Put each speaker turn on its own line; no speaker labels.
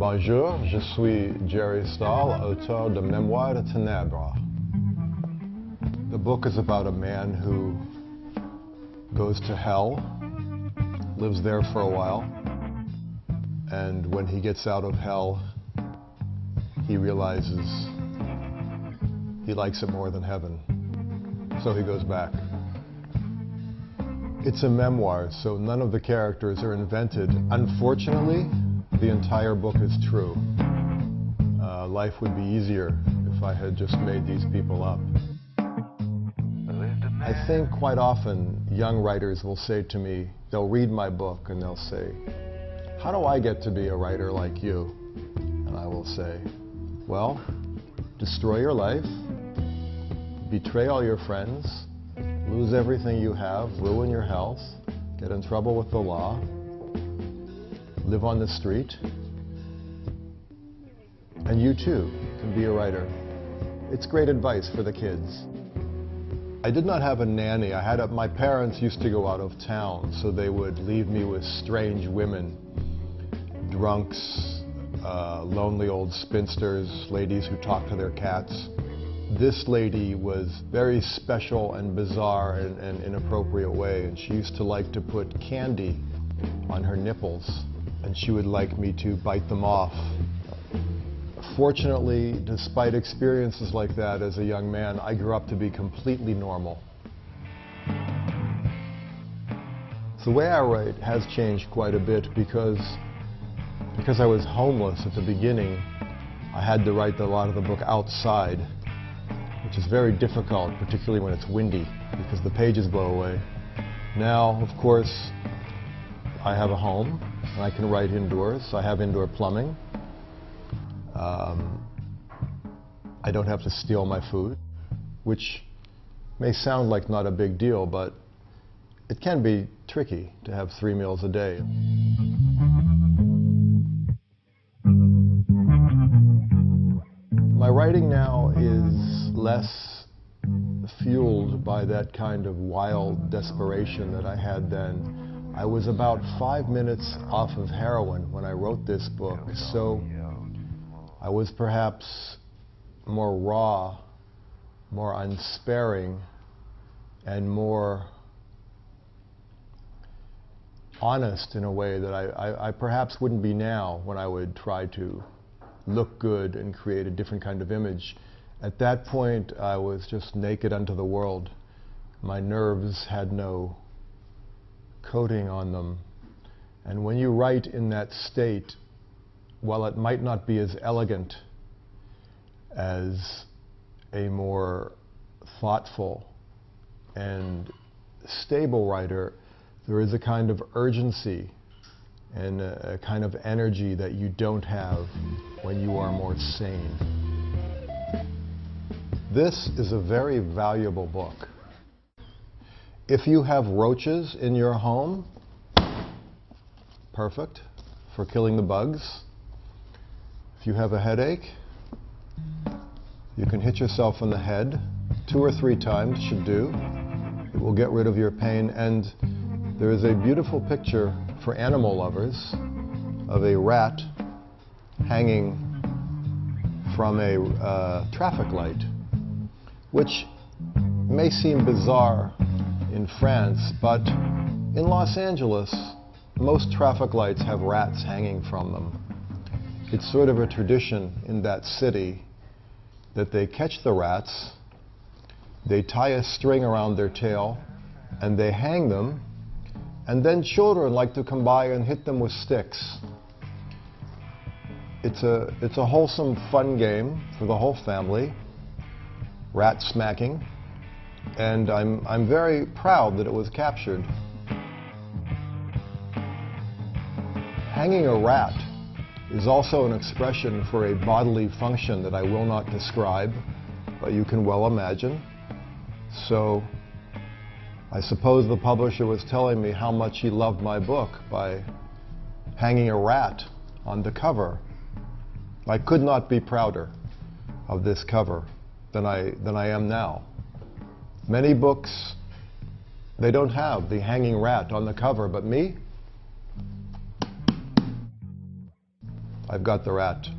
Bonjour, je suis Jerry Stahl, auteur de Mémoires de Ténèbres. The book is about a man who goes to hell, lives there for a while, and when he gets out of hell, he realizes he likes it more than heaven, so he goes back. It's a memoir, so none of the characters are invented. Unfortunately, the entire book is true. Life would be easier if I had just made these people up. I think quite often young writers will say to me, they'll read my book and they'll say, how do I get to be a writer like you? And I will say, well, destroy your life, betray all your friends, lose everything you have, ruin your health, get in trouble with the law, live on the street, and you too can be a writer. It's great advice for the kids. I did not have a nanny. My parents used to go out of town, so they would leave me with strange women, drunks, lonely old spinsters, ladies who talked to their cats. This lady was very special and bizarre in an inappropriate way, and she used to like to put candy on her nipples, and she would like me to bite them off. Fortunately, despite experiences like that as a young man, I grew up to be completely normal. The way I write has changed quite a bit because I was homeless at the beginning. I had to write a lot of the book outside, which is very difficult, particularly when it's windy, because the pages blow away. Now, of course, I have a home, and I can write indoors. I have indoor plumbing. I don't have to steal my food, which may sound like not a big deal, but it can be tricky to have 3 meals a day. My writing now is less fueled by that kind of wild desperation that I had then. I was about 5 minutes off of heroin when I wrote this book, so I was perhaps more raw, more unsparing, and more honest in a way that I perhaps wouldn't be now when I would try to look good and create a different kind of image. At that point, I was just naked unto the world. My nerves had no coating on them. And when you write in that state, while it might not be as elegant as a more thoughtful and stable writer, there is a kind of urgency and a kind of energy that you don't have when you are more sane. This is a very valuable book. If you have roaches in your home, perfect for killing the bugs. If you have a headache, you can hit yourself in the head 2 or 3 times, should do. It will get rid of your pain. And there is a beautiful picture for animal lovers of a rat hanging from a traffic light, which may seem bizarre in France, but in Los Angeles, most traffic lights have rats hanging from them. It's sort of a tradition in that city that they catch the rats, they tie a string around their tail, and they hang them, and then children like to come by and hit them with sticks. It's a wholesome, fun game for the whole family, rat smacking, and I'm very proud that it was captured. Hanging a rat is also an expression for a bodily function that I will not describe, but you can well imagine. So I suppose the publisher was telling me how much he loved my book by hanging a rat on the cover. I could not be prouder of this cover than I am now. Many books, they don't have the hanging rat on the cover, but me, I've got the rat.